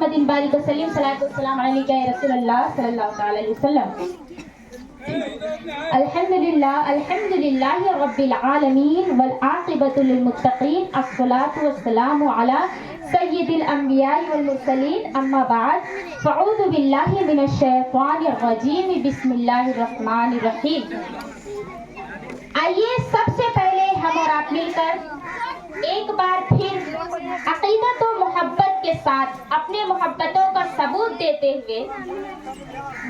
محمد بارک وسلم صلاۃ والسلام علیک یا رسول اللہ صلی اللہ تعالی علیہ وسلم. الحمد للہ رب العالمین والعاقبۃ للمتقین الصلاۃ والسلام علی سید الانبیاء والمرسلین اما بعد فاعوذ باللہ من الشیطان الرجیم بسم اللہ الرحمن الرحیم. آئیے سب سے پہلے ہم اور آپ مل کر ایک بار پھر عقیدت و محبت کے ساتھ اپنے محبتوں کا ثبوت دیتے ہوئے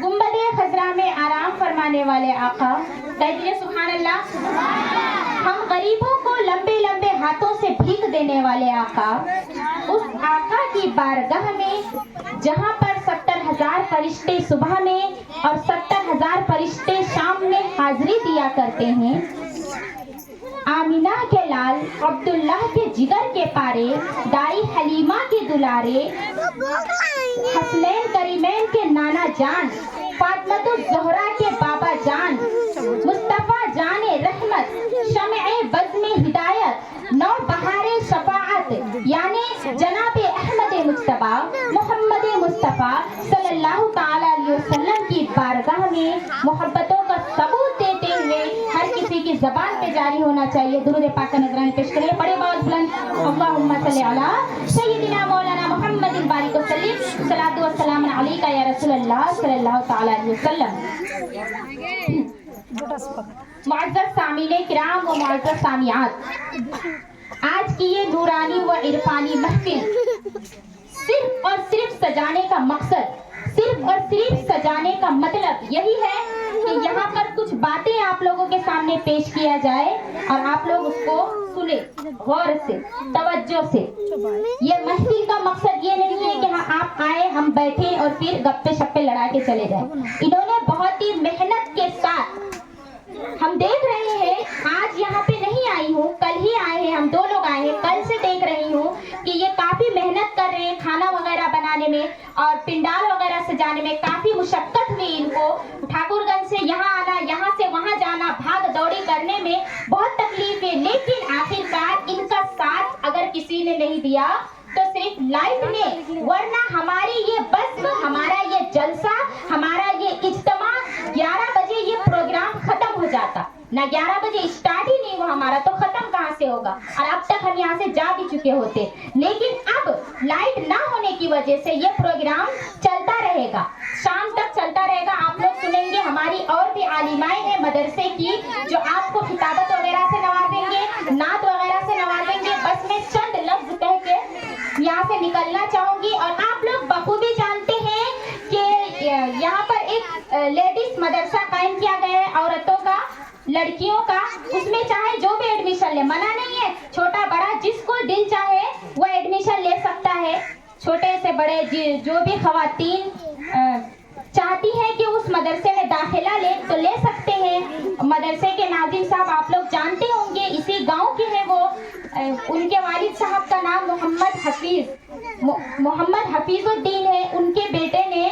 گنبد خضرا میں آرام فرمانے والے آقا کہیے سبحان اللہ. ہم غریبوں کو لمبے لمبے ہاتھوں سے بھیک دینے والے آقا, اس آقا کی بارگاہ میں جہاں پر 70,000 فرشتے صبح میں اور 70,000 فرشتے شام میں حاضری دیا کرتے ہیں, آمینہ کے لال, عبداللہ کے جگر کے پارے, دائی حلیمہ کے دلارے, حسنین کریمین کے نانا جان, فاطمۃ الزہرا کے بابا جان, مصطفیٰ جان رحمت, شمع بزم ہدایت, نو بہار شفاعت یعنی جناب احمد مجتبیٰ محمد مصطفیٰ صلی اللہ تعالی علیہ وسلم کی بارگاہ میں محبتوں کا ثبوت دیتے ہوئے ہر کسی کی زبان پہ جاری ہونا چاہیے درود پاک کا نذرانہ پیش کریں. بڑے بہت بلند اللہم صلی علی سیدنا مولانا محمد بارک وسلم صلاۃ والسلام علیک یا رسول اللہ صلی اللہ تعالی علیہ وسلم. معزز سامعین کرام و معزز سامعات, آج کی یہ نورانی و عرفانی محفل صرف اور صرف سجانے کا مقصد, صرف اور صرف سجانے کا مطلب یہی ہے کہ یہاں پر کچھ باتیں آپ لوگوں کے سامنے پیش کیا جائے اور آپ لوگ اس کو سنیں غور سے, توجہ سے. یہ محفل کا مقصد یہ نہیں ہے کہ آپ آئے, ہم بیٹھے اور پھر گپے شپے لڑا کے چلے جائیں. انہوں نے بہت ہی محنت کے ساتھ, ہم دیکھ رہے ہیں, آج یہاں پہ نہیں آئی ہوں, کل ہی آئے ہیں, ہم 2 لوگ آئے ہیں, کل سے دیکھ رہی ہوں کہ یہ کافی محنت کر رہے ہیں کھانا وغیرہ بنانے میں اور پنڈال وغیرہ سجانے میں. کافی مشقت ہوئی ان کو, ٹھاکر گنج سے یہاں آنا, یہاں سے وہاں جانا, بھاگ دوڑی کرنے میں بہت تکلیف ہے, لیکن آخرکار ان کا ساتھ اگر کسی نے نہیں دیا تو صرف لائف نے, ورنہ ہماری یہ بس, ہمارا یہ جلسہ, ہمارا یہ اجتماع 11 بجے یہ پروگرام ختم ہو جاتا. نہ 11 بجے اسٹارٹ ہی نہیں ہوا ہمارا, تو ختم کہاں سے ہوگا, اور اب تک ہم یہاں سے جا بھی چکے ہوتے. لیکن اب لائٹ نہ ہونے کی وجہ سے یہ پروگرام چلتا رہے گا, شام تک چلتا رہے گا. آپ لوگ سنیں گے, ہماری اور بھی عالمائیں ہیں مدرسے کی جو آپ کو خطابت وغیرہ سے نوازیں گے, نعت وغیرہ سے نوازیں گے. بس میں چند لفظ کہہ کے یہاں سے نکلنا چاہوں گی. اور آپ لوگ بخوبی جانتے ہیں کہ یہاں پر ایک لیڈیز مدرسہ قائم کیا گیا ہے, عورتوں کا, لڑکیوں کا. اس میں چاہے جو بھی ایڈمیشن لے, منع نہیں ہے, چھوٹا بڑا جس کو دل چاہے وہ ایڈمیشن لے سکتا ہے. چھوٹے سے بڑے جو بھی خواتین چاہتی ہیں کہ اس مدرسے میں داخلہ لے تو لے سکتے ہیں. مدرسے کے ناظم صاحب آپ لوگ جانتے ہوں گے, اسی گاؤں کے ہیں وہ. ان کے والد صاحب کا نام محمد حفیظ الدین ہے. ان کے بیٹے نے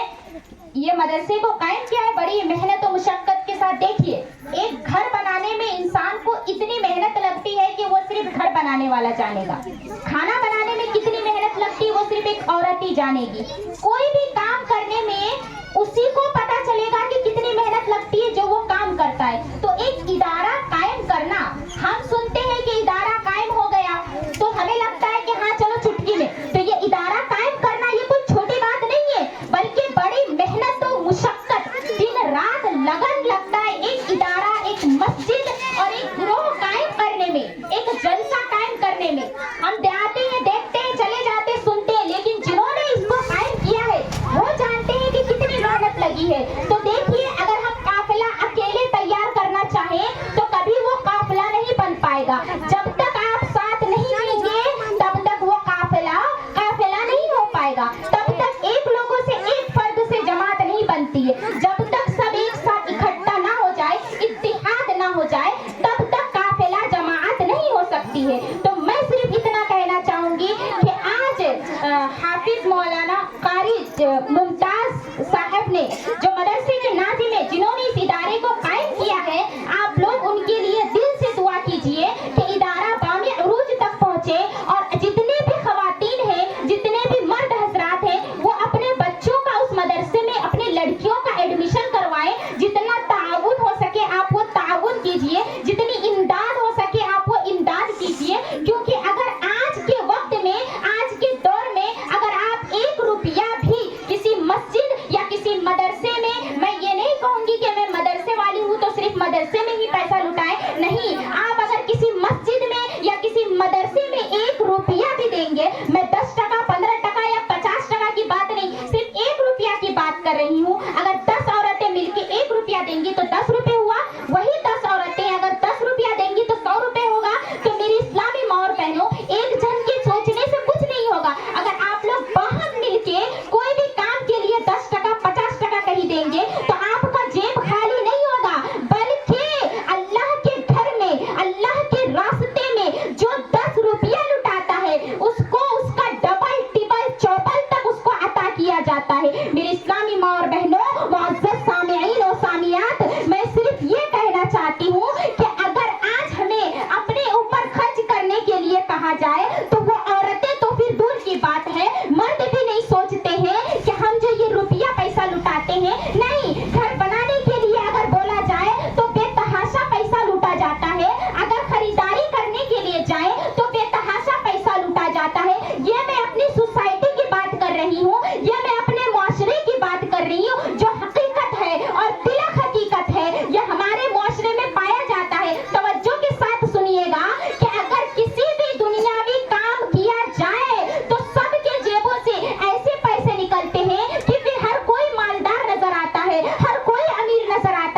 یہ مدرسے کو قائم کیا ہے بڑی محنت و مشقت کے ساتھ. دیکھیے, ایک گھر بنانے میں انسان کو اتنی محنت لگتی ہے کہ وہ صرف گھر بنانے والا جانے گا. کھانا بنانے میں کتنی محنت لگتی ہے وہ صرف ایک عورت ہی جانے گی. کوئی بھی کام کرنے میں اسی کو پتا چلے گا کہ کتنی محنت لگتی ہے جو وہ کام کرتا ہے. تو ایک ادارہ قائم کرنا, ہم سنتے ہیں کہ ادارہ قائم ہو گیا تو ہمیں لگتا ہے کہ ہاں چلو چٹکی میں, تو یہ ادارہ قائم کرنا یہ کوئی چھوٹی بات نہیں ہے, بلکہ بڑی محنت و مشقت, دن رات لگن لگتا ہے ایک ادارہ, ایک مسجد اور ایک گروہ قائم کرنے میں, ایک جلسہ قائم کرنے میں. ہم آتے ہیں, دیکھتے ہیں, چلے جاتے, سنتے ہیں, لیکن جنہوں نے اس کو قائم کیا ہے وہ جانتے ہیں کہ کتنی محنت لگی ہے. تو دیکھیے, اگر ہم قافلہ اکیلے تیار کرنا چاہیں تو کبھی وہ قافلہ نہیں بن پائے گا. جب تک آپ ساتھ نہیں دیں گے تب تک وہ قافلہ نہیں ہو پائے گا. تب تک ایک لوگوں سے, ایک فرد سے جماعت نہیں بنتی ہے. جب تک سب ایک ساتھ اکٹھا نہ ہو جائے, اتحاد نہ ہو جائے, تب تک قافلہ جماعت نہیں ہو سکتی ہے. تو میں صرف اتنا کہنا چاہوں گی کہ آج حافظ مولانا قاری ممتاز صاحب نے جو مدرسے کے ناظم ہیں, جنہوں نے اس ادارے کو قائم کیا ہے, آپ لوگ ان کے لیے